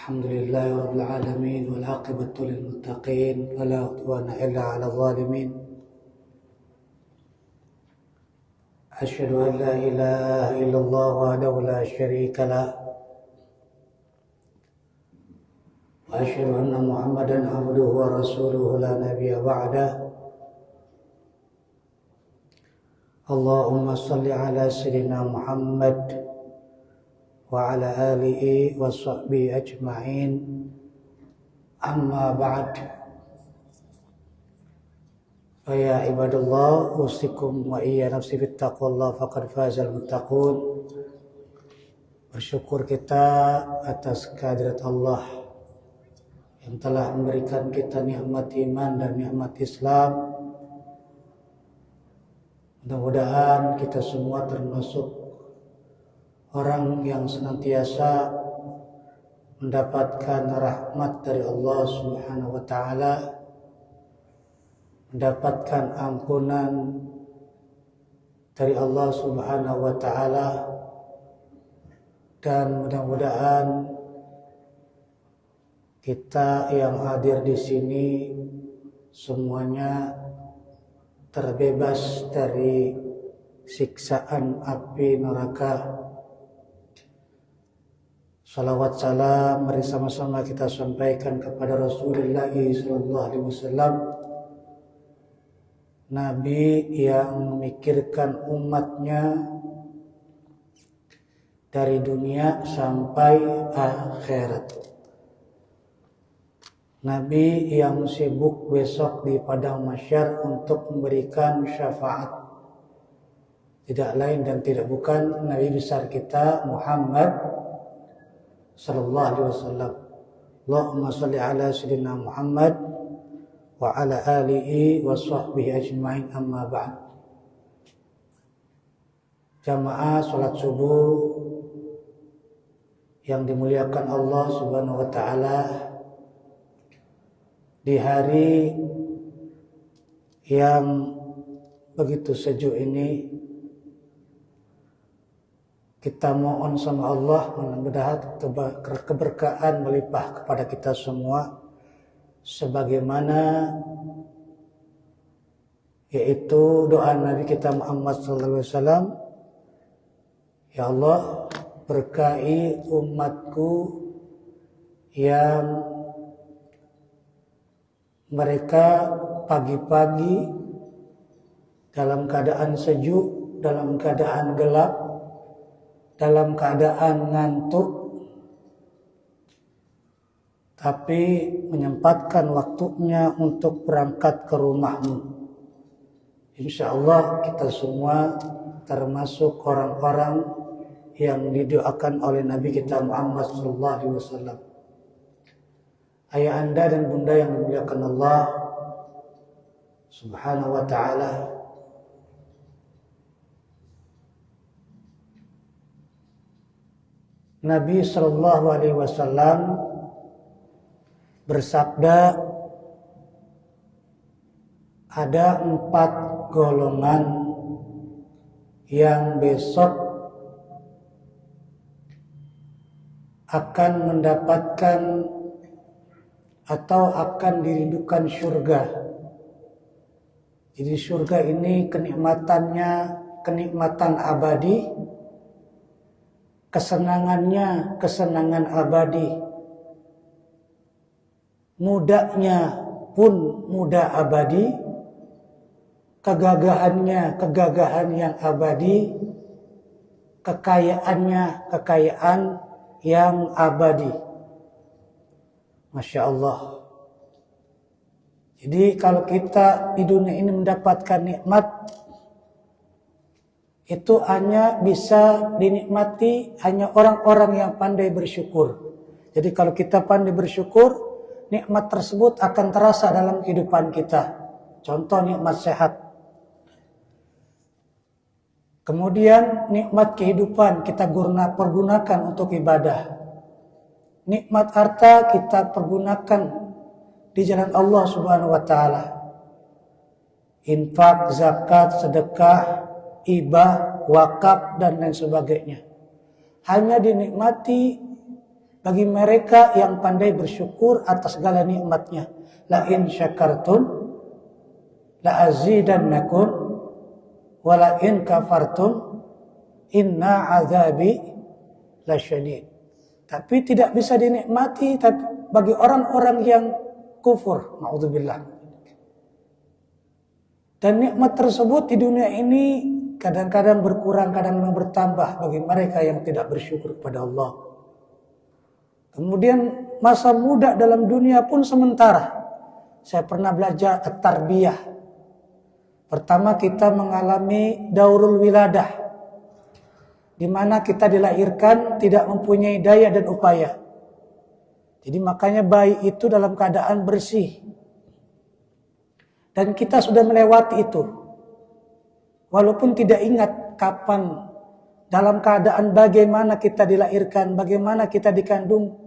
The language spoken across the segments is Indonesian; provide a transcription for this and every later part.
الحمد لله رب العالمين والعاقبة للمتقين ولا عدوان إلا على الظالمين أشهد أن لا إله إلا الله وحده لا شريك له وأشهد أن محمدا عبده ورسوله لا نبي بعده اللهم صل على سيدنا محمد وعلى آله وصحبه أجمعين أما بعد فيا عباد الله أوصيكم وإيا نفسي بالتقوى الله فقد فاز المتقون. Bersyukur kita atas kehadirat Allah yang telah memberikan kita nikmat iman dan nikmat Islam. Mudah-mudahan kita semua termasuk orang yang senantiasa mendapatkan rahmat dari Allah Subhanahu wa taala, mendapatkan ampunan dari Allah Subhanahu wa taala, dan mudah-mudahan kita yang hadir di sini semuanya terbebas dari siksaan api neraka. Salawat salam mari sama-sama kita sampaikan kepada Rasulullah sallallahu alaihi wasallam, Nabi yang memikirkan umatnya dari dunia sampai akhirat. Nabi yang sibuk besok di padang mahsyar untuk memberikan syafaat. Tidak lain dan tidak bukan Nabi besar kita Muhammad sallallahu alaihi wasallam. Allahumma shalli ala sayyidina Muhammad wa ala alihi wa sahbihi ajma'in amma ba'd. Jamaah salat subuh yang dimuliakan Allah Subhanahu wa taala, di hari yang begitu sejuk ini kita mohon sama Allah mudah-mudahan keberkahan melimpah kepada kita semua, sebagaimana yaitu doa Nabi kita Muhammad sallallahu alaihi wasallam, ya Allah berkahi umatku yang mereka pagi-pagi dalam keadaan sejuk, dalam keadaan gelap, dalam keadaan ngantuk, tapi menyempatkan waktunya untuk berangkat ke rumahmu. Insya Allah kita semua termasuk orang-orang yang didoakan oleh Nabi kita Muhammad sallallahu alaihi wasallam. Ayah anda dan bunda yang dimuliakan Allah Subhanahu wa ta'ala, Nabi sallallahu alaihi wasallam bersabda, ada 4 golongan yang besok akan mendapatkan atau akan dirindukan surga. Jadi surga ini kenikmatannya kenikmatan abadi, kesenangannya kesenangan abadi, mudanya pun muda abadi, kegagahannya kegagahan yang abadi, kekayaannya kekayaan yang abadi. Masya Allah. Jadi kalau kita di dunia ini mendapatkan nikmat, itu hanya bisa dinikmati hanya orang-orang yang pandai bersyukur. Jadi kalau kita pandai bersyukur, nikmat tersebut akan terasa dalam kehidupan kita. Contoh nikmat sehat. Kemudian nikmat kehidupan kita pergunakan untuk ibadah. Nikmat harta kita pergunakan di jalan Allah Subhanahu wa taala. Infak, zakat, sedekah, hibah, wakaf dan lain sebagainya. Hanya dinikmati bagi mereka yang pandai bersyukur atas segala nikmatnya. La in syakartum la azidannakum wa la in kafartum inna azabi lasyadid. Tapi tidak bisa dinikmati bagi orang-orang yang kufur. Na'udzubillah. Dan nikmat tersebut di dunia ini kadang-kadang berkurang, kadang-kadang bertambah bagi mereka yang tidak bersyukur kepada Allah. Kemudian masa muda dalam dunia pun sementara. Saya pernah belajar at-tarbiyah. Pertama kita mengalami daurul wiladah, di mana kita dilahirkan tidak mempunyai daya dan upaya. Jadi makanya bayi itu dalam keadaan bersih. Dan kita sudah melewati itu. Walaupun tidak ingat kapan, dalam keadaan bagaimana kita dilahirkan, bagaimana kita dikandung,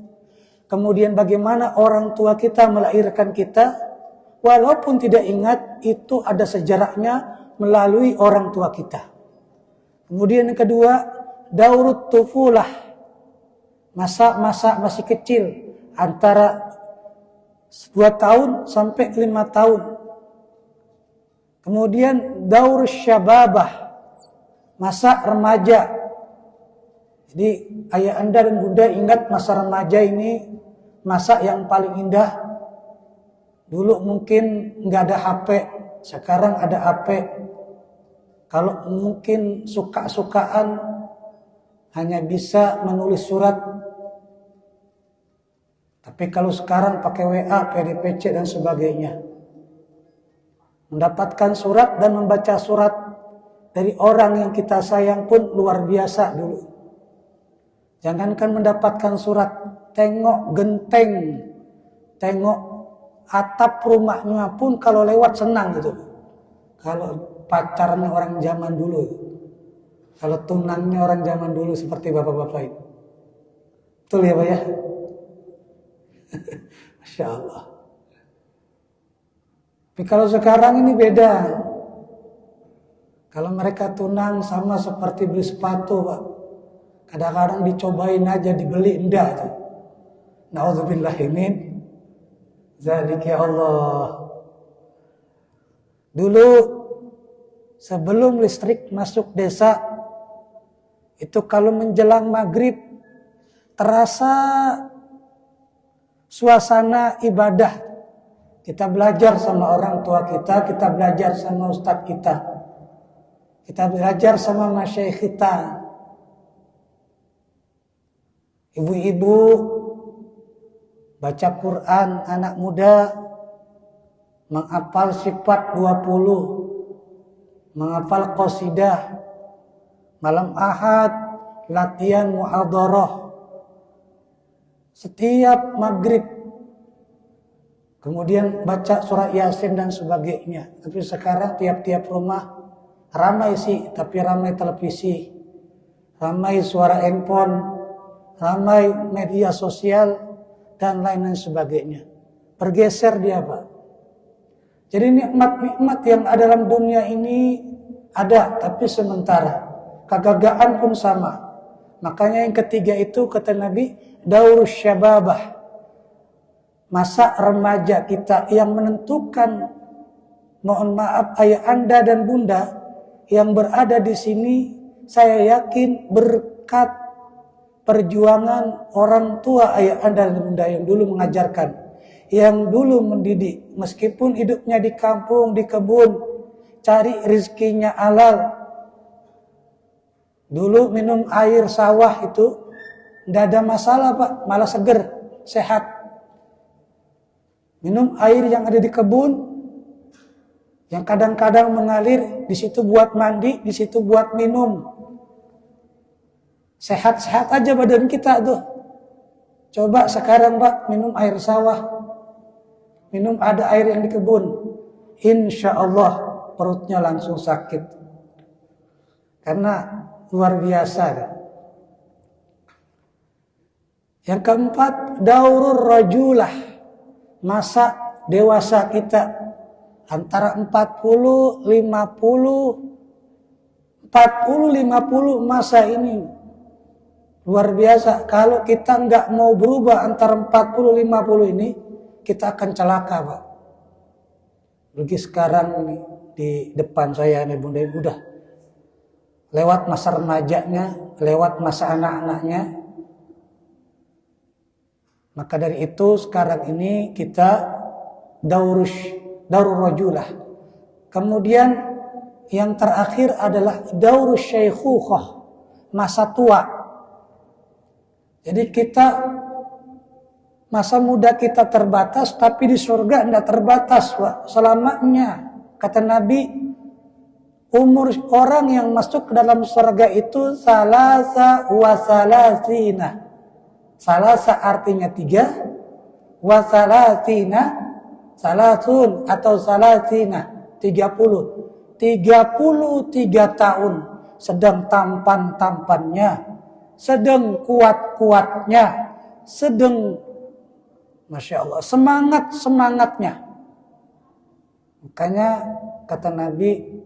kemudian bagaimana orang tua kita melahirkan kita, walaupun tidak ingat, itu ada sejarahnya melalui orang tua kita. Kemudian yang kedua, daurut tufulah, masa-masa masih kecil, antara 2 tahun sampai 5 tahun. Kemudian daur syababah, masa remaja. Jadi ayah anda dan bunda ingat masa remaja ini masa yang paling indah. Dulu mungkin nggak ada HP, sekarang ada HP. Kalau mungkin suka-sukaan hanya bisa menulis surat. Tapi kalau sekarang pakai WA, PDPC dan sebagainya. Mendapatkan surat dan membaca surat dari orang yang kita sayang pun luar biasa dulu. Jangankan mendapatkan surat, tengok genteng, tengok atap rumahnya pun kalau lewat senang gitu. Kalau pacarnya orang zaman dulu, kalau tunangnya orang zaman dulu seperti bapak-bapak itu. Betul ya Pak ya? Masya Allah. Tapi kalau sekarang ini beda. Kalau mereka tunang sama seperti beli sepatu Pak. Kadang-kadang dicobain aja, dibeli enggak tuh. Na'udzubillahimin zalik ya Allah. Dulu sebelum listrik masuk desa, itu kalau menjelang maghrib terasa suasana ibadah. Kita belajar sama orang tua kita belajar sama ustadz kita belajar sama masyaikh kita. Ibu-ibu baca Quran, anak muda menghafal sifat 20, menghafal qasidah, malam Ahad latihan muhadharah setiap maghrib, kemudian baca surah Yasin dan sebagainya. Tapi sekarang tiap-tiap rumah ramai sih, tapi ramai televisi, ramai suara handphone, ramai media sosial dan lain-lain sebagainya. Bergeser dia Pak. Jadi nikmat-nikmat yang ada dalam dunia ini ada, tapi sementara. Kegagahan pun sama. Makanya yang ketiga itu kata Nabi, daurus syababah, masa remaja kita yang menentukan. Mohon maaf ayah anda dan bunda yang berada di sini, saya yakin berkat perjuangan orang tua ayah anda dan bunda yang dulu mengajarkan, yang dulu mendidik, meskipun hidupnya di kampung, di kebun, cari rizkinya halal. Dulu minum air sawah itu tidak ada masalah Pak, malah seger, sehat. Minum air yang ada di kebun, yang kadang-kadang mengalir, di situ buat mandi, di situ buat minum. Sehat-sehat aja badan kita tuh. Coba sekarang Pak, minum air sawah, minum ada air yang di kebun, insya Allah perutnya langsung sakit. Karena luar biasa. Yang keempat, daurur rajulah, masa dewasa kita antara 40, 50 masa ini Luar biasa. Kalau kita nggak mau berubah antara 40-50 ini, kita akan celaka, Pak. Lagi sekarang nih, di depan saya nih Bunda, udah lewat masa remajanya, lewat masa anak-anaknya. Maka dari itu sekarang ini kita daurur rajulah. Kemudian yang terakhir adalah daurus syaikhukhah, masa tua. Jadi kita masa muda kita terbatas, tapi di surga tidak terbatas, Pak, selamanya. Kata Nabi, umur orang yang masuk ke dalam surga itu salasa wa salasina. Salasa artinya 3, wa salasina salasun atau salasina 30. 33 tahun sedang tampan-tampannya, sedang kuat-kuatnya, sedang Masya Allah semangat-semangatnya. Makanya kata Nabi,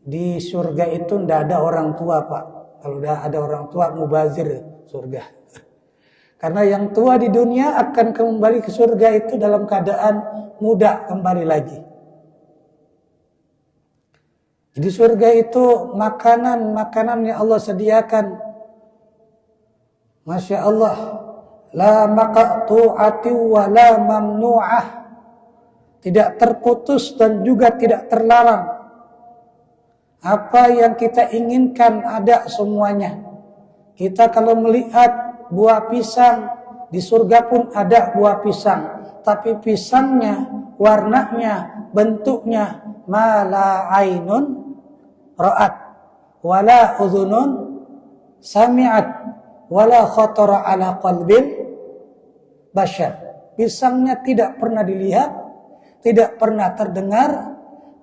di surga itu tidak ada orang tua, Pak. Kalau udah ada orang tua, mubazir surga. Karena yang tua di dunia akan kembali ke surga itu dalam keadaan muda kembali lagi. Di surga itu makanan yang Allah sediakan, Masya Allah, la maqtu'ati wa la mamnu'ah, tidak terputus dan juga tidak terlarang. Apa yang kita inginkan ada semuanya. Kita kalau melihat buah pisang, di surga pun ada buah pisang, tapi pisangnya, warnanya, bentuknya ma la ainun ra'at wala udhunun sami'at wala khatara ala qalbil bashar. Pisangnya tidak pernah dilihat, tidak pernah terdengar,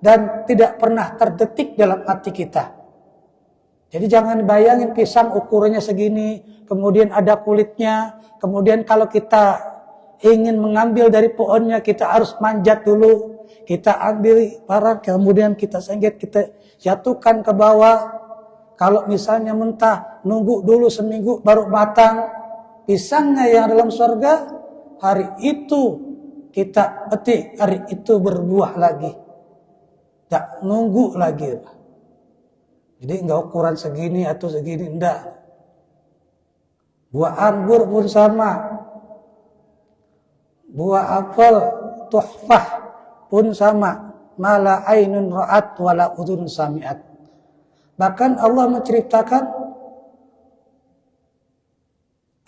dan tidak pernah terdetik dalam hati kita. Jadi jangan bayangin pisang ukurannya segini, kemudian ada kulitnya, kemudian kalau kita ingin mengambil dari pohonnya, kita harus manjat dulu, kita ambil barang, kemudian kita sengget, kita jatuhkan ke bawah. Kalau misalnya mentah, nunggu dulu seminggu baru matang. Pisangnya yang dalam surga, hari itu kita petik, hari itu berbuah lagi. Tak nunggu lagi. Jadi enggak ukuran segini atau segini, enggak. Buah anggur pun sama. Buah apel, tuhfah pun sama. Mala ainun ra'at wala udhun sami'at. Bahkan Allah menceritakan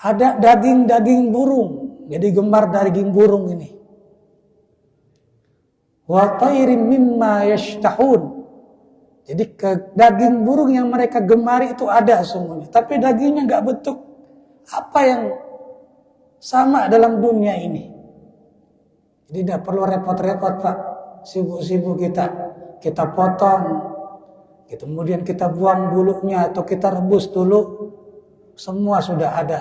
ada daging-daging burung. Jadi gemar daging burung ini. Wa tayrim mimma yashtahun. Jadi daging burung yang mereka gemari itu ada semuanya. Tapi dagingnya enggak bentuk apa yang sama dalam dunia ini. Jadi tidak perlu repot-repot, Pak. Sibuk-sibuk kita potong. Kemudian kita buang bulunya atau kita rebus dulu. Semua sudah ada.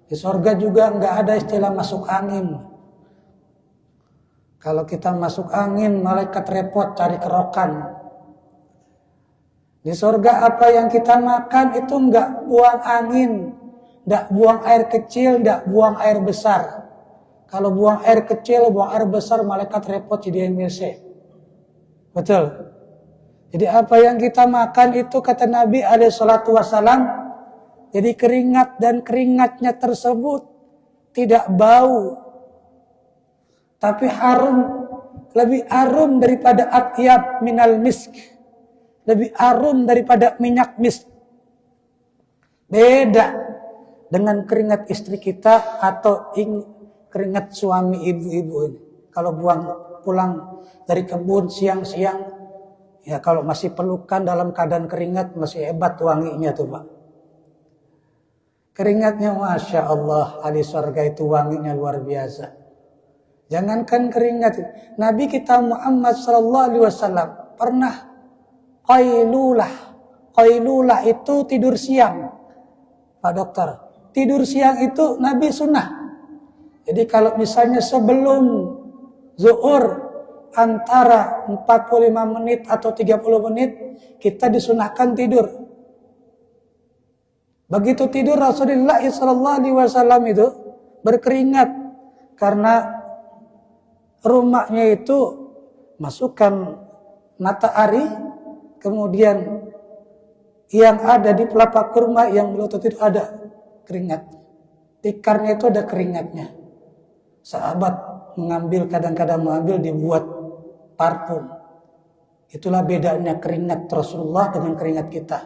Di surga juga enggak ada istilah masuk angin. Kalau kita masuk angin, malaikat repot cari kerokan. Di surga apa yang kita makan itu enggak buang angin, enggak buang air kecil, enggak buang air besar. Kalau buang air kecil, buang air besar, malaikat repot jadi WC. Betul. Jadi apa yang kita makan itu kata Nabi SAW, jadi keringat dan keringatnya tersebut tidak bau, tapi harum, lebih harum daripada atyab minal misk, lebih harum daripada minyak misk. Beda dengan keringat istri kita atau keringat suami ibu-ibu ini. Kalau pulang dari kebun siang-siang, ya kalau masih pelukan dalam keadaan keringat masih hebat wanginya tuh, Pak. Keringatnya Masya Allah, ahli surga itu wanginya luar biasa. Jangankan keringat, Nabi kita Muhammad SAW pernah qailulah. Qailulah itu tidur siang, Pak Dokter. Tidur siang itu Nabi sunnah. Jadi kalau misalnya sebelum zuhur antara 45 menit atau 30 menit kita disunahkan tidur. Begitu tidur Rasulullah SAW itu berkeringat karena rumahnya itu masukkan matahari, kemudian yang ada di pelapa kurma yang melotot itu ada keringat. Tikarnya itu ada keringatnya. Sahabat kadang-kadang mengambil dibuat parfum. Itulah bedanya keringat Rasulullah dengan keringat kita.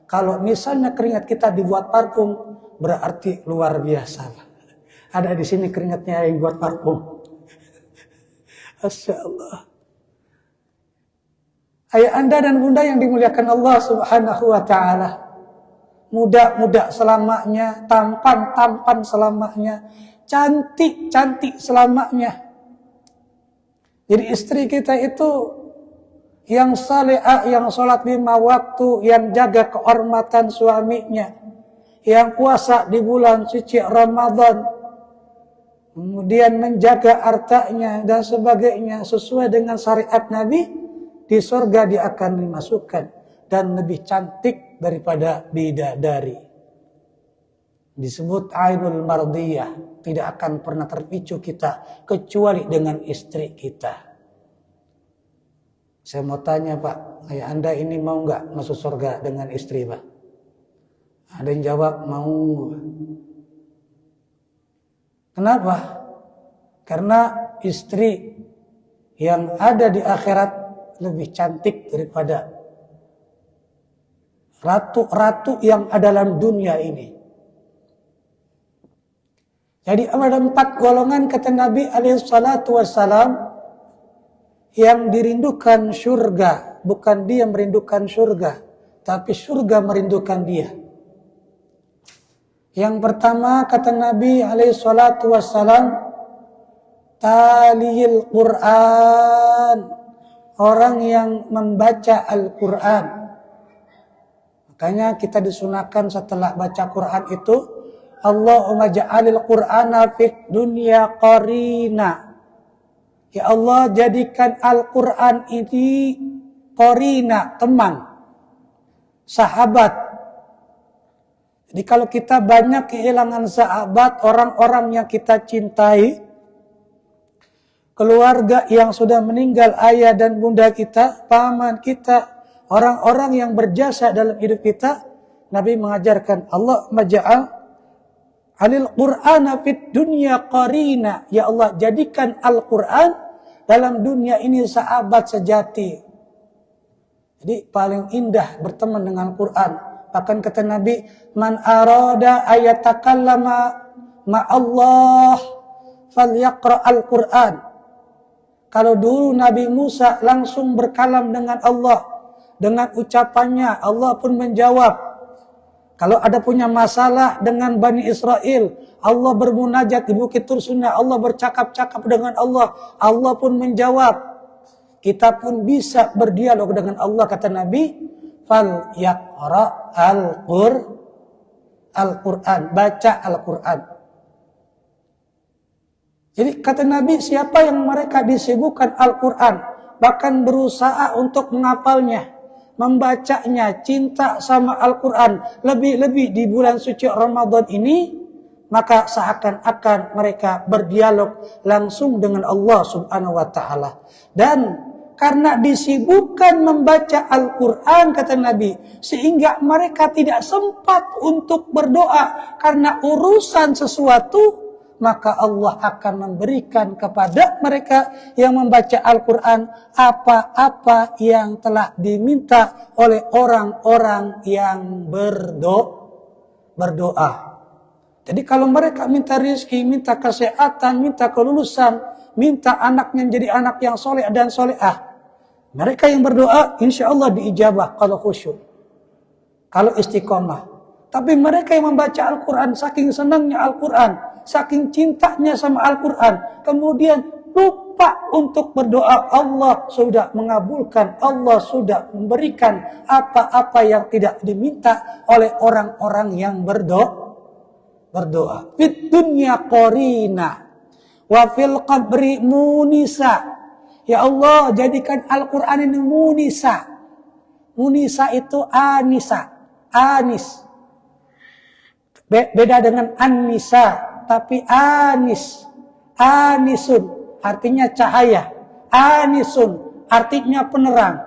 Kalau misalnya keringat kita dibuat parfum, berarti luar biasa. Ada di sini keringatnya yang buat parfum. Masya Allah. Ayah anda dan bunda yang dimuliakan Allah Subhanahu wa ta'ala. Muda-muda selamanya, tampan-tampan selamanya, cantik-cantik selamanya. Jadi istri kita itu yang salihah, yang sholat 5 waktu, yang jaga kehormatan suaminya, yang puasa di bulan suci Ramadan, kemudian menjaga hartanya dan sebagainya sesuai dengan syariat Nabi, di surga dia akan dimasukkan dan lebih cantik daripada bidadari. Disebut ainul mardiyah, tidak akan pernah terpicu kita kecuali dengan istri kita. Saya mau tanya Pak, ayah anda ini mau nggak masuk surga dengan istri Pak? Ada yang jawab mau. Kenapa? Karena istri yang ada di akhirat lebih cantik daripada ratu-ratu yang ada dalam dunia ini. Jadi ada 4 golongan kata Nabi SAW yang dirindukan surga. Bukan dia merindukan surga, tapi surga merindukan dia. Yang pertama kata Nabi SAW, taliyil Quran, orang yang membaca Al-Quran. Makanya kita disunahkan setelah baca Quran itu, Allahumma ja'alil Qur'ana fid dunya qarina. Ya Allah, jadikan Al-Quran ini qarina, teman, sahabat. Jadi kalau kita banyak kehilangan sahabat, orang-orang yang kita cintai, keluarga yang sudah meninggal, ayah dan bunda kita, paman kita, orang-orang yang berjasa dalam hidup kita, Nabi mengajarkan Allah maja'al alil Qur'ana fid dunya qarina. Ya Allah, jadikan Al-Quran dalam dunia ini sahabat sejati. Jadi paling indah berteman dengan Quran. Bahkan kata Nabi, man arada ayatakallama ma'allah falyaqra al-Quran. Kalau dulu Nabi Musa langsung berkalam dengan Allah, dengan ucapannya Allah pun menjawab. Kalau ada punya masalah dengan Bani Israel, Allah bermunajat di Bukit Tursunah, Allah bercakap-cakap dengan Allah, Allah pun menjawab. Kita pun bisa berdialog dengan Allah, kata Nabi, fal yaqra al-Quran, baca Al-Quran. Jadi kata Nabi, siapa yang mereka disibukkan Al-Quran, bahkan berusaha untuk menghafalnya, membacanya, cinta sama Al-Quran, lebih-lebih di bulan suci Ramadan ini, maka seakan-akan mereka berdialog langsung dengan Allah Subhanahu wa ta'ala. Dan karena disibukkan membaca Al-Quran, kata Nabi, sehingga mereka tidak sempat untuk berdoa karena urusan sesuatu, maka Allah akan memberikan kepada mereka yang membaca Al-Quran apa-apa yang telah diminta oleh orang-orang yang berdoa. Jadi kalau mereka minta rezeki, minta kesehatan, minta kelulusan, minta anaknya jadi anak yang soleh dan solehah, mereka yang berdoa insya Allah diijabah kalau khusyuk, kalau istiqomah. Tapi mereka yang membaca Al-Quran, saking senangnya Al-Quran, saking cintanya sama Al-Quran, kemudian lupa untuk berdoa, Allah sudah mengabulkan, Allah sudah memberikan apa-apa yang tidak diminta oleh orang-orang yang berdoa. Fit dunya qarina wa fil qabri munisa. Ya Allah, jadikan Al-Quran ini munisa. Munisa itu anisa, anis. Beda dengan an-nisa, tapi anisun artinya cahaya, anisun artinya penerang.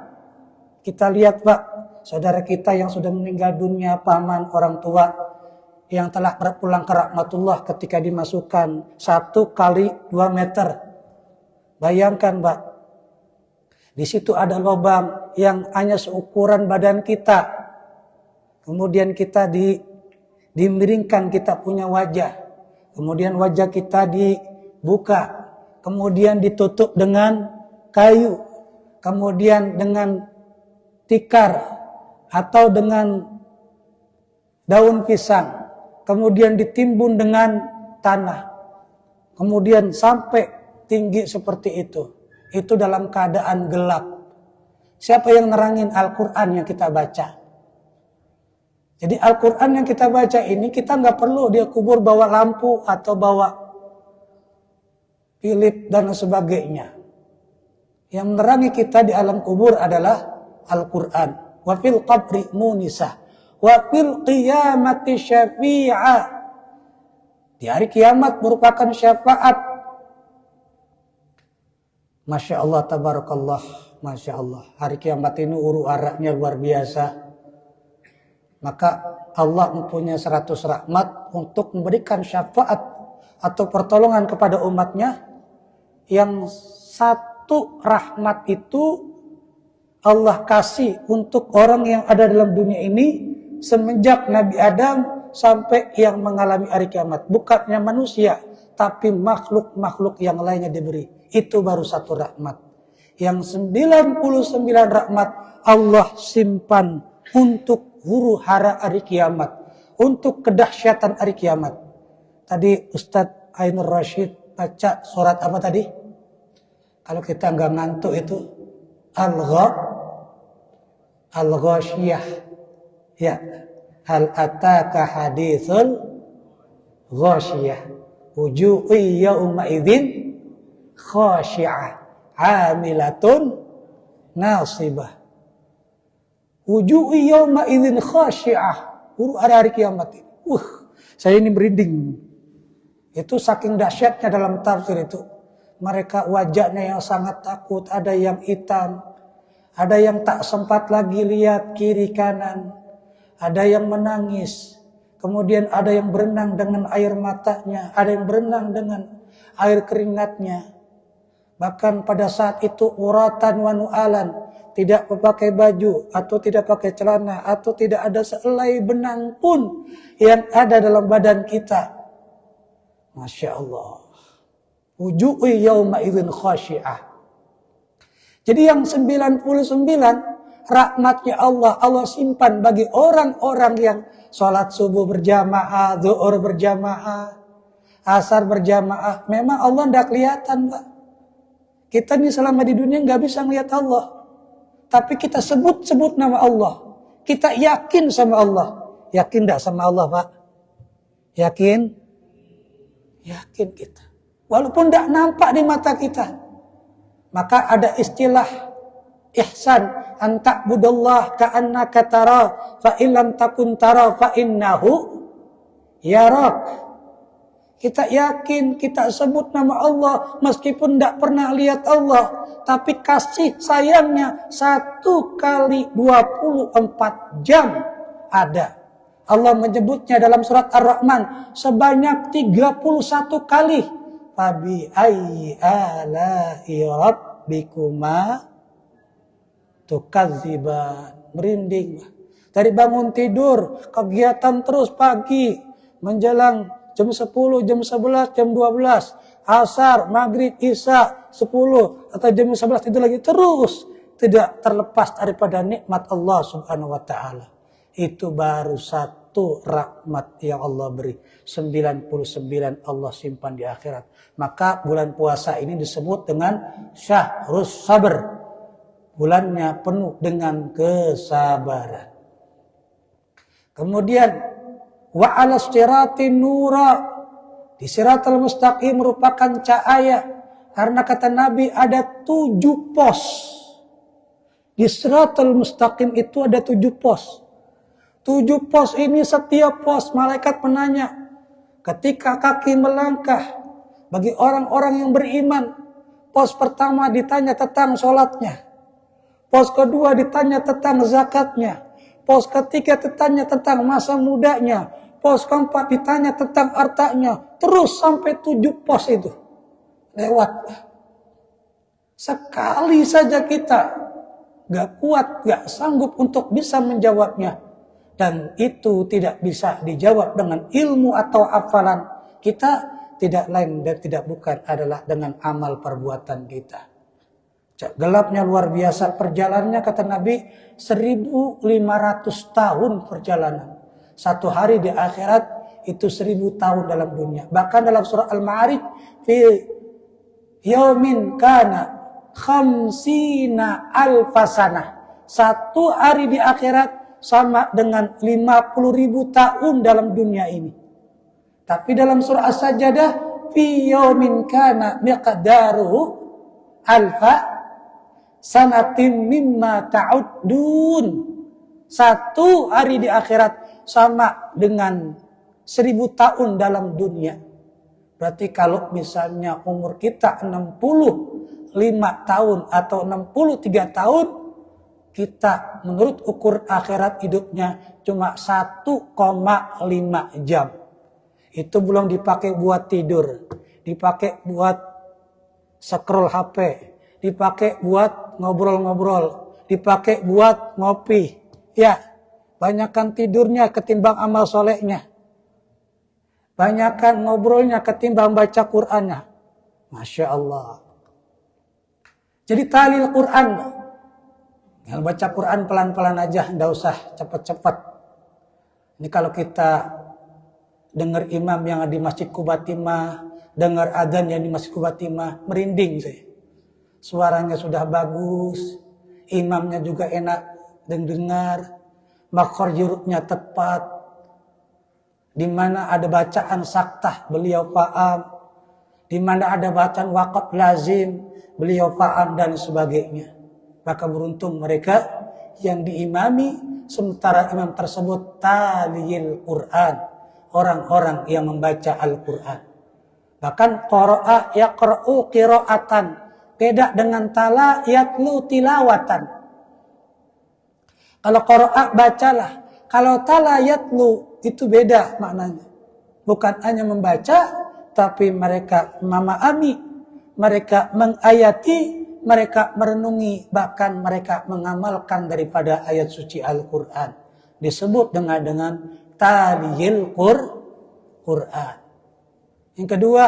Kita lihat Pak, saudara kita yang sudah meninggal dunia, paman, orang tua yang telah berpulang ke rahmatullah ketika dimasukkan 1 kali 2 meter. Bayangkan Pak, di situ ada lubang yang hanya seukuran badan kita. Kemudian kita dimiringkan, kita punya wajah. Kemudian wajah kita dibuka. Kemudian ditutup dengan kayu. Kemudian dengan tikar atau dengan daun pisang. Kemudian ditimbun dengan tanah. Kemudian sampai tinggi seperti itu. Itu dalam keadaan gelap. Siapa yang nerangin Al-Quran yang kita baca? Jadi Al-Quran yang kita baca ini, kita nggak perlu dia kubur bawa lampu atau bawa Philip dan sebagainya. Yang menerangi kita di alam kubur adalah Al-Quran. Wa fil qabri munisah. Wa fil qiyamati syafi'a. Di hari kiamat merupakan syafaat. Masya Allah, tabarakallah. Masya Allah. Hari kiamat ini uru-araknya luar biasa. Maka Allah mempunyai 100 rahmat untuk memberikan syafaat atau pertolongan kepada umatnya. Yang 1 rahmat itu Allah kasih untuk orang yang ada dalam dunia ini semenjak Nabi Adam sampai yang mengalami hari kiamat. Bukannya manusia, tapi makhluk-makhluk yang lainnya diberi. Itu baru 1 rahmat. Yang 99 rahmat Allah simpan untuk huru hara hari kiamat, untuk kedahsyatan hari kiamat. Tadi Ustadz Ainur Rasyid baca surat apa tadi? Kalau kita nggak ngantuk itu Al-Ghasyiyah. Ya, hal ataka haditsul ghasyiyah. Wujuhun yawma idzin khashi'ah, 'amilatun nasibah. Wujuhu yawma idzin khashi'ah. Hari kiamat ini. Saya ini merinding. Itu saking dahsyatnya dalam tafsir itu. Mereka wajahnya yang sangat takut, ada yang hitam, ada yang tak sempat lagi lihat kiri kanan, ada yang menangis, kemudian ada yang berenang dengan air matanya, ada yang berenang dengan air keringatnya. Bahkan pada saat itu uratan wa nu'alan, tidak memakai baju atau tidak pakai celana atau tidak ada sehelai benang pun yang ada dalam badan kita. Masya Allah. Wujuhu yawma idzin khashi'ah. Jadi yang 99 rahmatnya Allah simpan bagi orang-orang yang sholat subuh berjamaah, zuhur berjamaah, asar berjamaah. Memang Allah tidak kelihatan Pak. Kita ini selama di dunia nggak bisa melihat Allah. Tapi kita sebut-sebut nama Allah. Kita yakin sama Allah. Yakin tidak sama Allah Pak? Yakin? Yakin kita. Walaupun tidak nampak di mata kita. Maka ada istilah ihsan. An ta'budallah ka'annaka tara. Fa'ilam takun tara fa'innahu yarak. Kita yakin, kita sebut nama Allah meskipun tidak pernah lihat Allah. Tapi kasih sayangnya 1 kali 24 jam ada. Allah menyebutnya dalam surat Ar-Rahman sebanyak 31 kali. Fabi ayyi ala'i rabbikuma tukadziban. Merinding. Dari bangun tidur, kegiatan terus pagi, menjelang jam 10, jam 11, jam 12, asar, maghrib, isya, 10, atau jam 11 itu lagi terus. Tidak terlepas daripada nikmat Allah subhanahu wa ta'ala. Itu baru 1 rahmat yang Allah beri. 99 Allah simpan di akhirat. Maka bulan puasa ini disebut dengan syahrus sabr. Bulannya penuh dengan kesabaran. Kemudian wa 'ala siratin nura. Di siratal mustaqim merupakan cahaya. Karena kata Nabi ada 7 pos. Di siratal mustaqim itu ada 7 pos. 7 pos ini setiap pos malaikat menanya. Ketika kaki melangkah bagi orang-orang yang beriman, pos pertama ditanya tentang sholatnya. Pos kedua ditanya tentang zakatnya. Pos ketiga ditanya tentang masa mudanya. Pos keempat ditanya tentang hartanya. Terus sampai 7 pos itu. Lewat. Sekali saja kita gak kuat, gak sanggup untuk bisa menjawabnya. Dan itu tidak bisa dijawab dengan ilmu atau hafalan kita. Tidak lain dan tidak bukan adalah dengan amal perbuatan kita. Gelapnya luar biasa perjalanannya, kata Nabi, 1.500 tahun perjalanan. Satu hari di akhirat itu 1.000 tahun dalam dunia. Bahkan dalam surah Al-Ma'arij, fi yaumin kana khamsina alfasanah. Satu hari di akhirat sama dengan 50.000 tahun dalam dunia ini. Tapi dalam surah As-Sajdah, fi yaumin kana miqdaruhu alfa sanatin mimma ta'uddun. Satu hari di akhirat sama dengan 1.000 tahun dalam dunia. Berarti kalau misalnya umur kita 65 tahun atau 63 tahun, kita menurut ukur akhirat hidupnya cuma 1,5 jam. Itu belum dipakai buat tidur, dipakai buat scroll HP, dipakai buat ngobrol-ngobrol, dipakai buat ngopi. Ya, banyakkan tidurnya ketimbang amal solehnya. Banyakkan ngobrolnya ketimbang baca Qur'annya. Masya Allah. Jadi talil Qur'an. Yang baca Qur'an pelan-pelan aja, tidak usah cepat-cepat. Ini kalau kita dengar imam yang di Masjid Qubatimah, dengar adzan yang di Masjid Qubatimah, merinding saya. Suaranya sudah bagus, imamnya juga enak dengar, makhraj hurufnya tepat, di mana ada bacaan saktah beliau paham, di mana ada bacaan waqaf lazim beliau paham dan sebagainya. Maka beruntung mereka yang diimami sementara imam tersebut taliyil Quran, orang-orang yang membaca Al-Quran. Bahkan qara'a yaqra'u qira'atan, beda dengan tala yatlu tilawatan. Kalau qara'a bacalah, kalau tala yatlu itu beda maknanya. Bukan hanya membaca, tapi mereka memahami, mereka mengayati, mereka merenungi, bahkan mereka mengamalkan daripada ayat suci Al-Quran. Disebut dengan taliyil Quran. Yang kedua,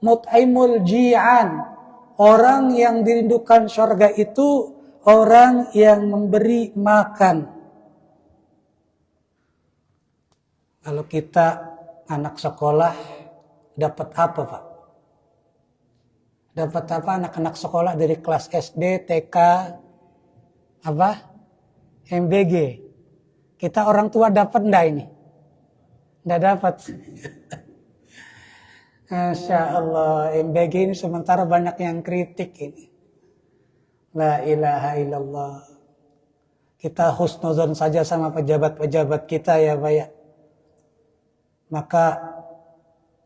mut'imul ji'an. Orang yang dirindukan surga itu orang yang memberi makan. Kalau kita anak sekolah dapat apa, Pak? Dapat apa anak-anak sekolah dari kelas SD, TK, apa? MBG. Kita orang tua dapat enggak ini? Enggak dapat. Masya Allah, MBG ini sementara banyak yang kritik ini. La ilaha illallah. Kita husnuzon saja sama pejabat-pejabat kita ya Pak ya. Maka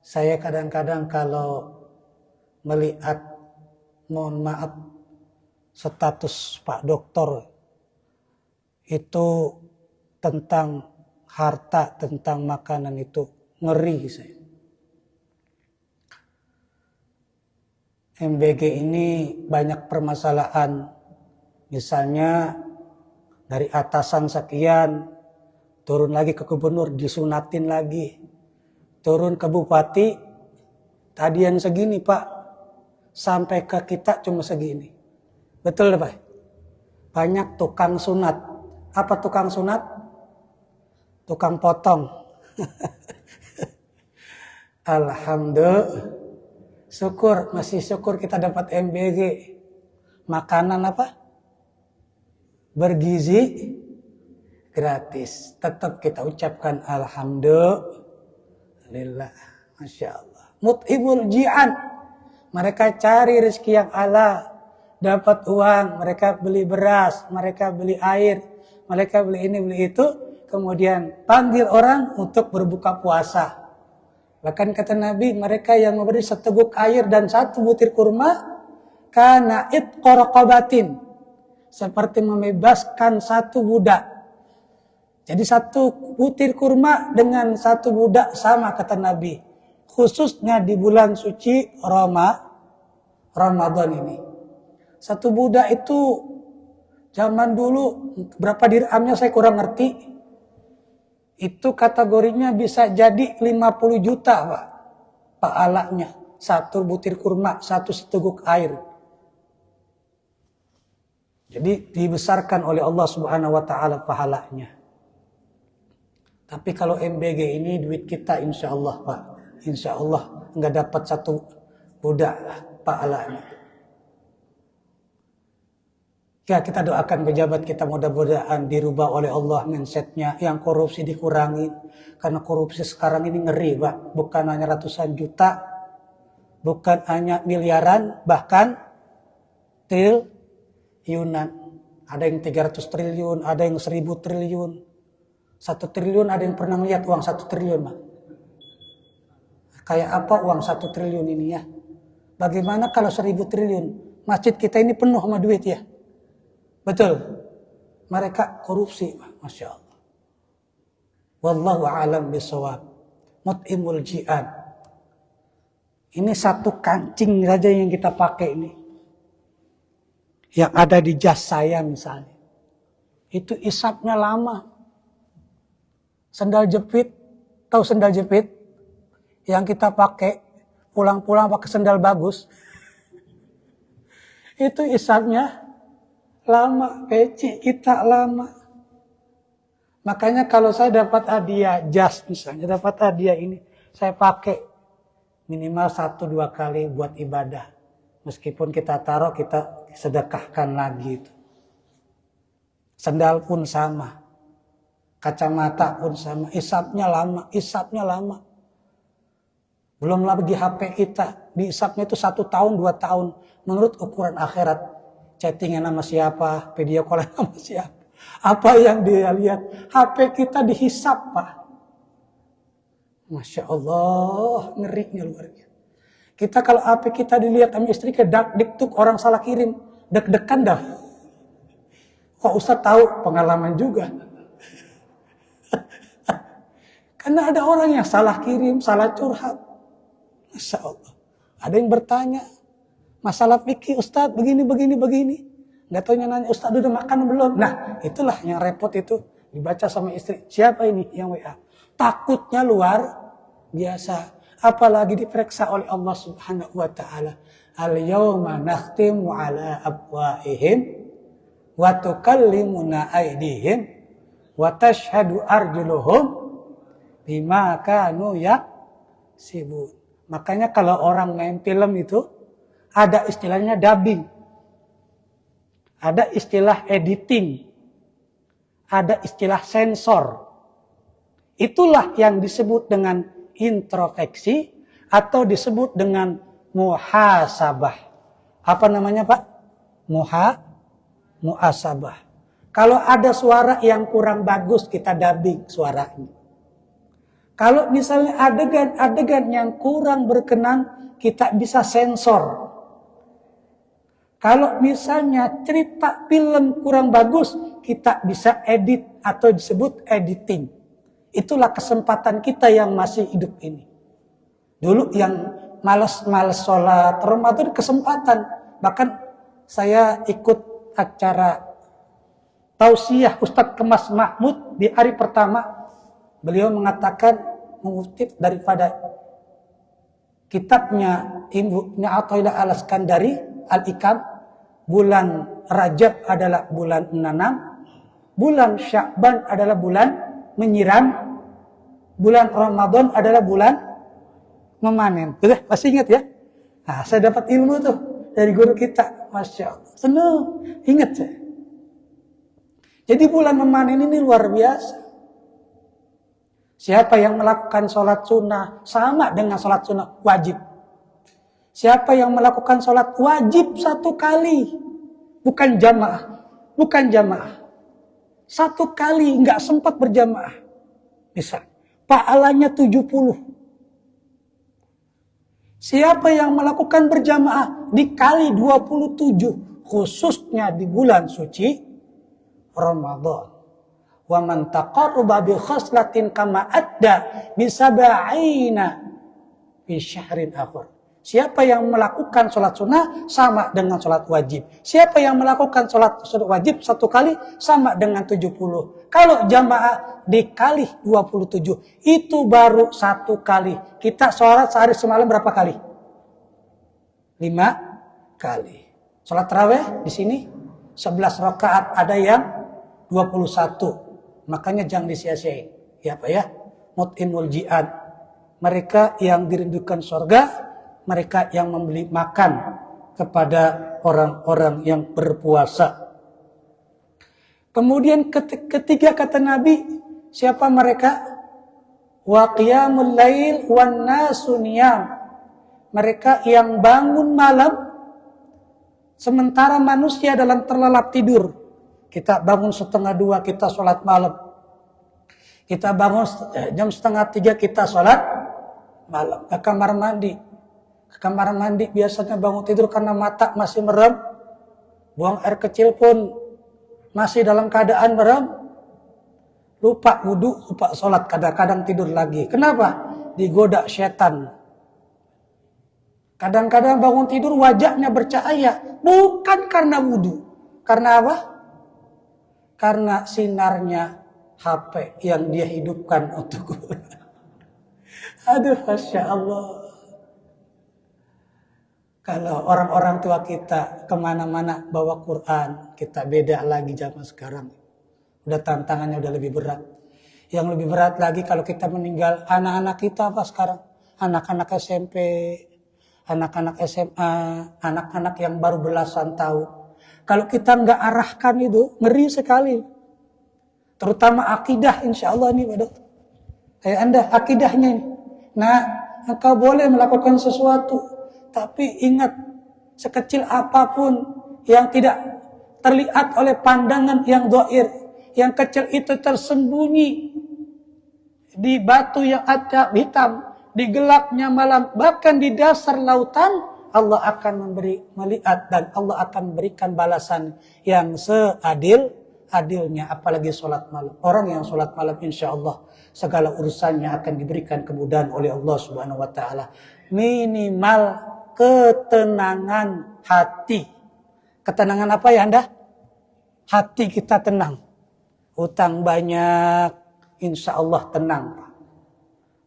saya kadang-kadang kalau melihat, mohon maaf, status Pak Doktor itu tentang harta, tentang makanan itu ngeri saya. MBG ini banyak permasalahan. Misalnya dari atasan sekian, turun lagi ke gubernur, disunatin lagi. Turun ke bupati, tadi yang segini Pak, sampai ke kita cuma segini. Betul Pak? Banyak tukang sunat. Apa tukang sunat? Tukang potong. Alhamdulillah. Syukur, masih syukur kita dapat MBG. Makanan apa? Bergizi gratis. Tetap kita ucapkan alhamdulillah. Masya Allah. Mut'ibul ji'an. Mereka cari rezeki yang halal. Dapat uang, mereka beli beras, mereka beli air, mereka beli ini, beli itu. kemudian panggil orang untuk berbuka puasa. Bahkan kata Nabi, mereka yang memberi seteguk air dan satu butir kurma, kana itqa raqabatin, seperti membebaskan satu budak. Jadi satu butir kurma dengan satu budak sama kata Nabi. Khususnya di bulan suci Ramadan ini. Satu budak itu zaman dulu berapa dirhamnya saya kurang ngerti. Itu kategorinya bisa jadi 50 juta Pak. Pahalanya. Satu butir kurma, satu seteguk air. Jadi dibesarkan oleh Allah Subhanahu wa taala pahalanya. Tapi kalau MBG ini duit kita insya Allah Pak. Insya Allah nggak dapat satu budak pahalanya. Ya kita doakan pejabat kita mudah-mudahan dirubah oleh Allah mindsetnya, yang korupsi dikurangi. Karena korupsi sekarang ini ngeri Pak. Bukan hanya ratusan juta, bukan hanya miliaran, bahkan triliunan. Ada yang 300 triliun, ada yang 1000 triliun. 1 triliun ada yang pernah lihat uang 1 triliun Pak. Kayak apa uang 1 triliun ini ya? Bagaimana kalau 1000 triliun? Masjid kita ini penuh sama duit ya? Betul. Mereka korupsi, Masya Allah. Wallahu a'lam bishawab. Mut'imul ji'ad. Ini satu kancing saja yang kita pakai ini. Yang ada di jas saya misalnya. Itu isapnya lama. Sendal jepit. Tahu sendal jepit? Yang kita pakai. Pulang-pulang pakai sendal bagus. Itu isapnya lama, peci kita lama. Makanya kalau saya dapat hadiah jas misalnya, dapat hadiah ini, saya pakai minimal 1-2 kali buat ibadah. Meskipun kita taruh, kita sedekahkan lagi itu. Sendal pun sama. Kacamata pun sama. Isapnya lama. Belum lagi HP kita. Diisapnya itu 1 tahun, 2 tahun. Menurut ukuran akhirat. Chattingan sama siapa, video call sama siapa. Apa yang dia lihat, HP kita dihisap Pak. Masya Allah, ngerinya luar biasa. Kita kalau HP kita dilihat sama istri ke dik-dik orang salah kirim, deg-degan dah. Kok Ustaz tahu? Pengalaman juga. Karena ada orang yang salah kirim, salah curhat. Masya Allah. Ada yang bertanya, masalah fikih Ustaz begini. Gak taunya nanya, Ustaz udah makan belum? Nah itulah yang repot itu. Dibaca sama istri. Siapa ini yang WA? Takutnya luar biasa. Apalagi diperiksa oleh Allah Subhanahu wa ta'ala. Al-yawma nakhtimu ala abwaihim. Wa tukallimuna aydihim. Wa tashhadu arjuluhum. Bima kanu yaksibun. Makanya kalau orang main film itu. Ada istilahnya dubbing. Ada istilah editing. Ada istilah sensor. Itulah yang disebut dengan introspeksi atau disebut dengan muhasabah. Apa namanya Pak? Muhasabah. Kalau ada suara yang kurang bagus kita dubbing suaranya. Kalau misalnya adegan-adegan yang kurang berkenan kita bisa sensor. Kalau misalnya cerita film kurang bagus, kita bisa edit atau disebut editing. Itulah kesempatan kita yang masih hidup ini. Dulu yang malas sholat Ramadan kesempatan. Bahkan saya ikut acara tausiah Ustadz Kemas Mahmud di hari pertama. Beliau mengatakan, mengutip daripada kitabnya Ibnu Athaillah Al-Iskandari, Al-Ikam. Bulan Rajab adalah bulan menanam, bulan Sya'ban adalah bulan menyiram, bulan Ramadan adalah bulan memanen. Udah, masih ingat ya? Nah, saya dapat ilmu tuh dari guru kita. Masya Allah. Senang. Ingat saya. Jadi bulan memanen ini luar biasa. Siapa yang melakukan sholat sunnah sama dengan sholat sunnah wajib. Siapa yang melakukan sholat wajib 1 kali. Bukan jamaah. satu kali nggak sempat berjamaah, bisa pahalanya 70. Siapa yang melakukan berjamaah dikali 27, khususnya di bulan suci Ramadan. Wa man taqarraba bi khaslatin kama adda bi sab'ina fi syahrin akhir. Siapa yang melakukan sholat sunnah sama dengan sholat wajib. Siapa yang melakukan sholat wajib satu kali sama dengan 70. Kalau jamaah dikali 27, itu baru satu kali. Kita sholat sehari semalam berapa kali? 5 kali. Sholat tarawih di sini 11 rakaat, ada yang 21. Makanya jangan disia-siain. Ya Pak ya? Mut'imul jihad. Mereka yang dirindukan surga, mereka yang membeli makan kepada orang-orang yang berpuasa. Kemudian ketiga kata Nabi, siapa mereka? Wa qiyamul lail wan nasu niyam. Mereka yang bangun malam sementara manusia dalam terlelap tidur. Kita bangun 1:30 kita sholat malam. Kita bangun jam 2:30 kita sholat malam. Ke kamar mandi. Kamar mandi biasanya bangun tidur karena mata masih merem. Buang air kecil pun masih dalam keadaan merem. Lupa wudu, lupa sholat, kadang-kadang tidur lagi. Kenapa? Digoda setan. Kadang-kadang bangun tidur wajahnya bercahaya. Bukan karena wudu. Karena apa? Karena sinarnya HP yang dia hidupkan untuk aduh, Masya Allah. Kalau orang-orang tua kita kemana-mana bawa Quran, kita beda lagi zaman sekarang. Udah tantangannya udah lebih berat. Yang lebih berat lagi kalau kita meninggal, anak-anak kita apa sekarang? Anak-anak SMP, anak-anak SMA, anak-anak yang baru belasan tahun. Kalau kita nggak arahkan itu, ngeri sekali. Terutama akidah, insya Allah nih Pak Dokter. Kayak Anda, akidahnya ini. Nah, engkau boleh melakukan sesuatu. Tapi ingat, sekecil apapun yang tidak terlihat oleh pandangan yang dhair, yang kecil itu tersembunyi di batu yang ada hitam, di gelapnya malam, bahkan di dasar lautan, Allah akan melihat dan Allah akan memberikan balasan yang seadil-adilnya, apalagi sholat malam. Orang yang sholat malam insya Allah segala urusannya akan diberikan kemudahan oleh Allah Subhanahu wa taala. Minimal ketenangan hati. Ketenangan apa ya Anda? Hati kita tenang. Utang banyak, insya Allah tenang.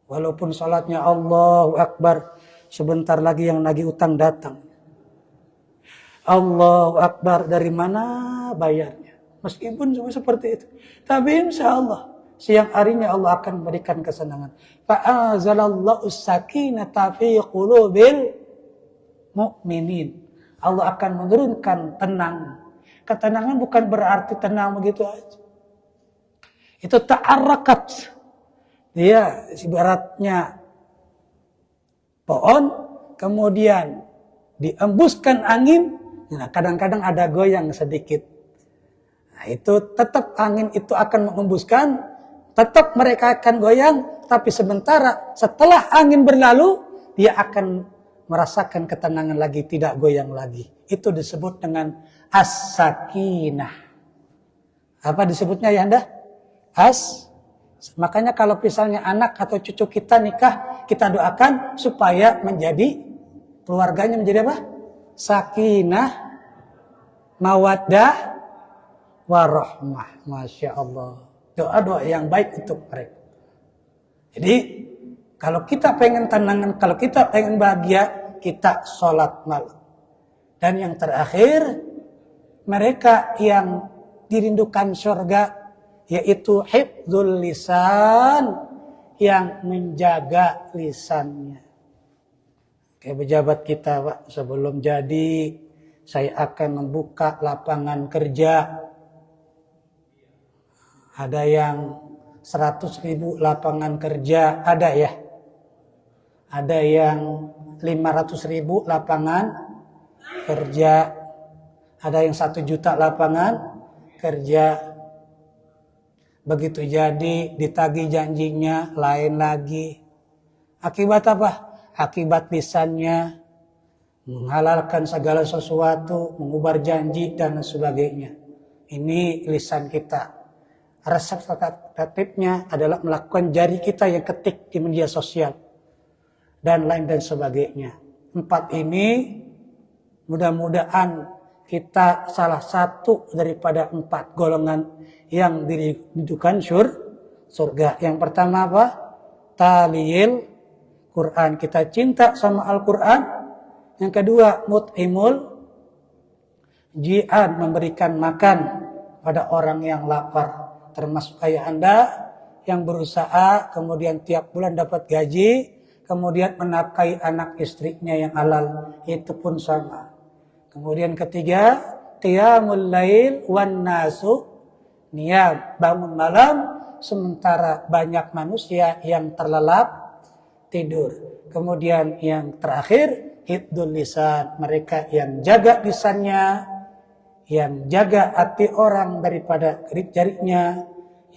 Walaupun salatnya Allahu Akbar, sebentar lagi yang nagih utang datang. Allahu Akbar, dari mana bayarnya? Meskipun cuma seperti itu. Tapi insya Allah, siang harinya Allah akan memberikan kesenangan. Fa'azalallahu sakinata fi qulubil mu'minin. Allah akan menurunkan tenang. Ketenangan bukan berarti tenang begitu aja. Itu ta'arrakat. Dia ibaratnya pohon, kemudian diembuskan angin. Nah, kadang-kadang ada goyang sedikit. Nah, itu tetap angin itu akan mengembuskan. Tetap mereka akan goyang. Tapi setelah angin berlalu, dia akan merasakan ketenangan lagi, tidak goyang lagi. Itu disebut dengan as-sakinah. Apa disebutnya ya Anda? Makanya kalau misalnya anak atau cucu kita nikah, kita doakan supaya menjadi keluarganya menjadi apa? Sakinah, mawaddah, warahmah. Masya Allah. Doa-doa yang baik untuk mereka. Jadi kalau kita pengen tenangan, kalau kita pengen bahagia, kita sholat malam. Dan yang terakhir, mereka yang dirindukan surga, yaitu hifdzul lisan, yang menjaga lisannya. Kayak pejabat kita Pak, sebelum jadi, saya akan membuka lapangan kerja. Ada yang 100.000 lapangan kerja, ada ya. Ada yang 500.000 lapangan kerja. Ada yang 1 juta lapangan kerja. Begitu jadi ditagih janjinya lain lagi. Akibat apa? Akibat lisannya menghalalkan segala sesuatu, mengubar janji dan sebagainya. Ini lisan kita. Reseptifnya adalah melakukan jari kita yang ketik di media sosial dan lain dan sebagainya. 4 ini mudah-mudahan kita salah satu daripada 4 golongan yang didudukan surga. Yang pertama apa? Taliyil Quran. Kita cinta sama Al-Quran. Yang kedua, mut'imul ji'an, memberikan makan pada orang yang lapar. Termasuk ayah Anda yang berusaha kemudian tiap bulan dapat gaji, kemudian menafkahi anak istrinya yang halal. Itu pun sama. Kemudian ketiga, qiyamul lail wan nasu niyam, bangun malam sementara banyak manusia yang terlelap tidur. Kemudian yang terakhir, hifdzul lisan, mereka yang jaga lisannya, yang jaga hati orang daripada kerik-jariknya,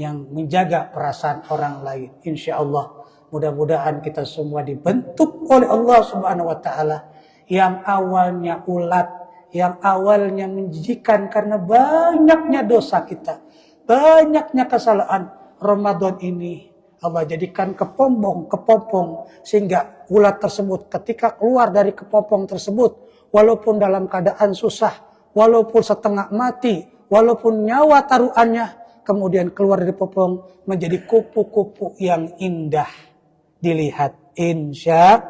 yang menjaga perasaan orang lain. Insyaallah mudah-mudahan kita semua dibentuk oleh Allah Subhanahu wa taala yang awalnya ulat, yang awalnya menjijikan karena banyaknya dosa kita, banyaknya kesalahan. Ramadan ini Allah jadikan kepompong sehingga ulat tersebut ketika keluar dari kepompong tersebut, walaupun dalam keadaan susah, walaupun setengah mati, walaupun nyawa taruhannya, kemudian keluar dari kepompong menjadi kupu-kupu yang indah dilihat. Insya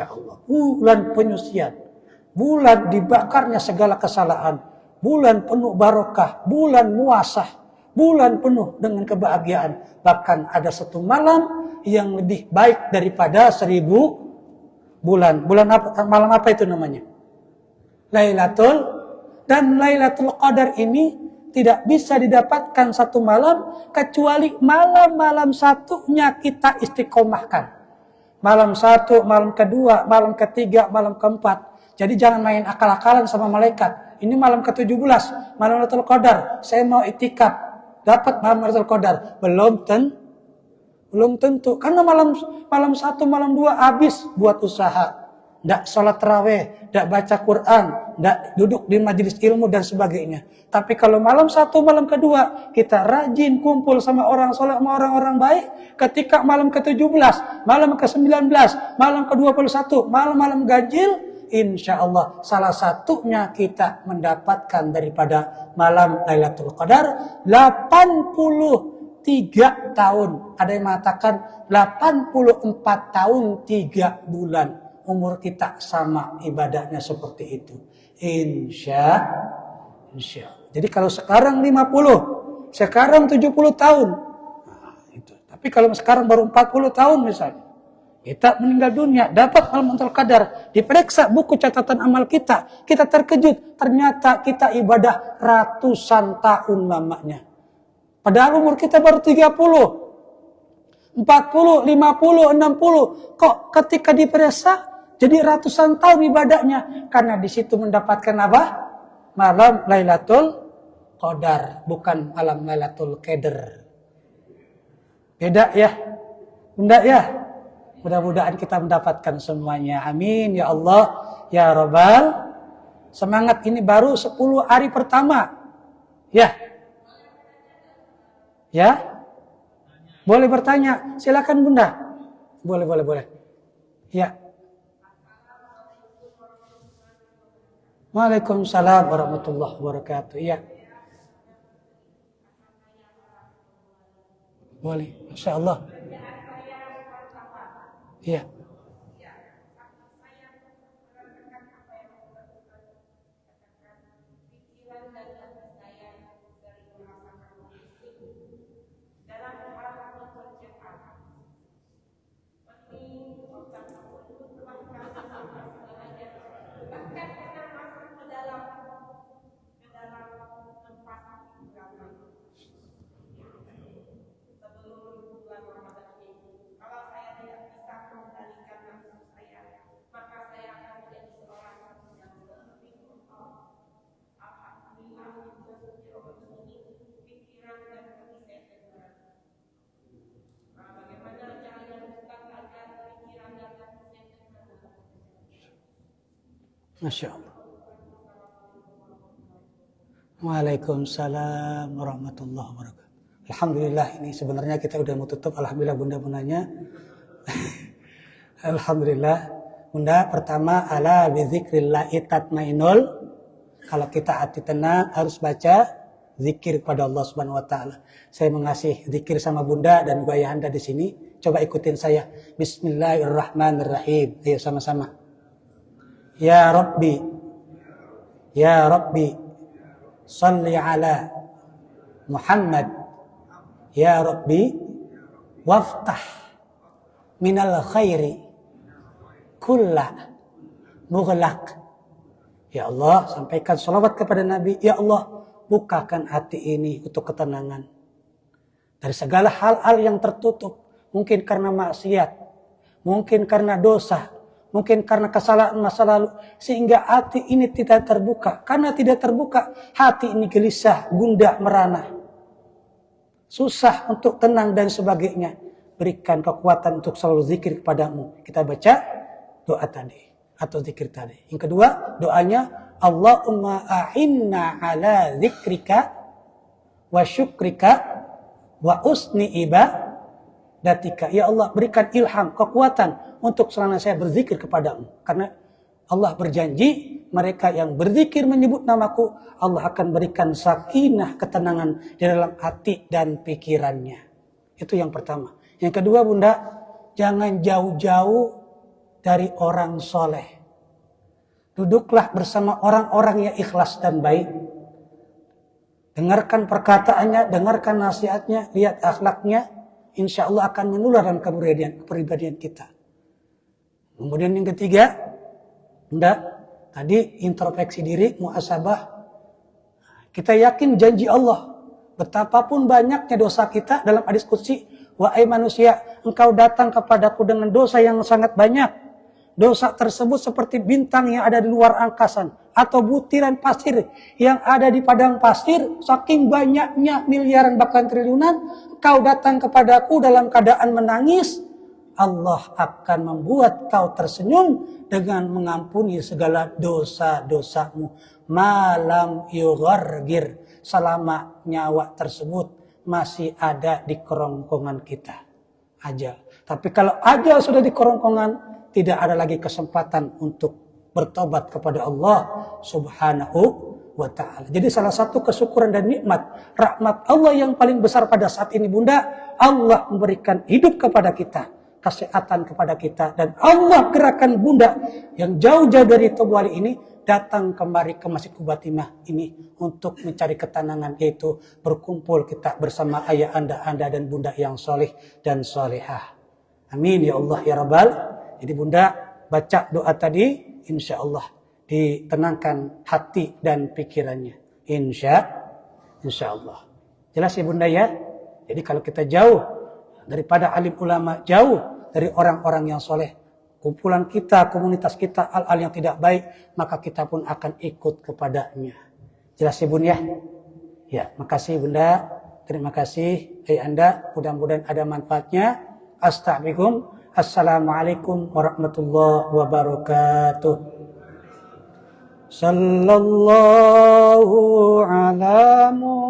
Allah. Bulan penyucian, bulan dibakarnya segala kesalahan, bulan penuh barokah, bulan muasah, bulan penuh dengan kebahagiaan. Bahkan ada 1 malam yang lebih baik daripada 1000 bulan. Bulan apa? Malam apa itu namanya? Lailatul. Dan Lailatul Qadar ini tidak bisa didapatkan 1 malam kecuali malam-malam satunya kita istiqomahkan. Malam 1, malam kedua, malam ketiga, malam keempat. Jadi jangan main akal-akalan sama malaikat. Ini malam ke-17, malam Lailatul Qadar. Saya mau itikaf. Dapat malam Lailatul Qadar? Belum tentu. Karena malam 1, malam 2 habis buat usaha. Tidak sholat tarawih, tidak baca Quran, tidak duduk di majelis ilmu dan sebagainya. Tapi kalau malam 1, malam kedua kita rajin kumpul sama orang soleh, sama orang-orang baik. Ketika malam ke-17, malam ke-19, malam ke-21, malam-malam ganjil, insya Allah salah satunya kita mendapatkan daripada malam Lailatul Qadar 83 tahun. Ada yang mengatakan 84 tahun 3 bulan. Umur kita sama ibadahnya seperti itu. Insya Allah. Jadi kalau sekarang 50, sekarang 70 tahun. Nah, itu. Tapi kalau sekarang baru 40 tahun misalnya. Kita meninggal dunia, dapat malam Lailatul Qadar, diperiksa buku catatan amal kita terkejut, ternyata kita ibadah ratusan tahun lamanya. Padahal umur kita baru 30, 40, 50, 60. Kok ketika diperiksa jadi ratusan tahun ibadahnya? Karena di situ mendapatkan apa? Malam Lailatul Qadar, bukan malam Lailatul Qadar. Beda ya? Benda ya? Mudah-mudahan kita mendapatkan semuanya. Amin ya Allah ya Rabbal. Semangat, ini baru 10 hari pertama. Ya. Ya. Boleh bertanya, silakan Bunda. Boleh. Ya. Waalaikumsalam warahmatullahi wabarakatuh. Ya. Boleh, Masya Allah. Ya. Masya Allah. Waalaikumsalam warahmatullahi wabarakatuh. Alhamdulillah, ini sebenarnya kita udah mau tutup. Alhamdulillah Bunda menanya. Alhamdulillah. Bunda, pertama ala bizikrillahi tatmainul. Kalau kita hati tenang harus baca zikir kepada Allah Subhanahu wa taala. Saya mengasih zikir sama Bunda dan juga Ayahanda di sini. Coba ikutin saya. Bismillahirrahmanirrahim. Ayo sama-sama. Ya Rabbi. Ya Rabbi. Salli ala Muhammad. Ya Rabbi, waftah minal khairi kulla mughlaq. Ya Allah, sampaikan salawat kepada Nabi. Ya Allah, bukakan hati ini untuk ketenangan dari segala hal-hal yang tertutup. Mungkin karena maksiat, mungkin karena dosa, mungkin karena kesalahan masa lalu, sehingga hati ini tidak terbuka. Karena tidak terbuka, hati ini gelisah, gundah, merana, susah untuk tenang dan sebagainya. Berikan kekuatan untuk selalu zikir kepadamu. Kita baca doa tadi atau zikir tadi. Yang kedua, doanya Allahumma a'inna ala zikrika wa syukrika wa usni ibadatika. Ya Allah, berikan ilham, kekuatan untuk selalu saya berzikir kepadamu. Karena Allah berjanji, mereka yang berzikir menyebut namaku, Allah akan berikan sakinah, ketenangan di dalam hati dan pikirannya. Itu yang pertama. Yang kedua Bunda, jangan jauh-jauh dari orang soleh. Duduklah bersama orang-orang yang ikhlas dan baik. Dengarkan perkataannya, dengarkan nasihatnya, lihat akhlaknya. Insya Allah akan menular dalam kepribadian kita. Kemudian yang ketiga, Bunda, tadi introspeksi diri, muhasabah. Kita yakin janji Allah. Betapapun banyaknya dosa kita dalam hadis qudsi, wahai manusia, engkau datang kepadaku dengan dosa yang sangat banyak. Dosa tersebut seperti bintang yang ada di luar angkasa atau butiran pasir yang ada di padang pasir. Saking banyaknya miliaran bahkan triliunan, engkau datang kepadaku dalam keadaan menangis. Allah akan membuat kau tersenyum dengan mengampuni segala dosa-dosamu. Malam yughargir, selama nyawa tersebut masih ada di kerongkongan kita. Ajal. Tapi kalau ajal sudah di kerongkongan, tidak ada lagi kesempatan untuk bertobat kepada Allah Subhanahu wa ta'ala. Jadi salah satu kesyukuran dan nikmat, rahmat Allah yang paling besar pada saat ini Bunda, Allah memberikan hidup kepada kita, kesehatan kepada kita, dan Allah gerakan Bunda yang jauh-jauh dari Tobwali ini datang kembali ke Masjid Qubatimah ini untuk mencari ketenangan, yaitu berkumpul kita bersama ayah anda dan Bunda yang soleh dan solehah. Amin ya Allah ya Rabbal. Jadi Bunda baca doa tadi, insya Allah ditenangkan hati dan pikirannya. Insya Allah. Jelas ya Bunda ya. Jadi kalau kita jauh daripada alim ulama, jauh dari orang-orang yang soleh, kumpulan kita, komunitas kita, hal-hal yang tidak baik, maka kita pun akan ikut kepadanya. Jelas ya Bun ya? Ya, makasih Bunda. Terima kasih Anda. Mudah-mudahan ada manfaatnya. Astagfirullahaladzim. Assalamualaikum warahmatullahi wabarakatuh. Sallallahu ala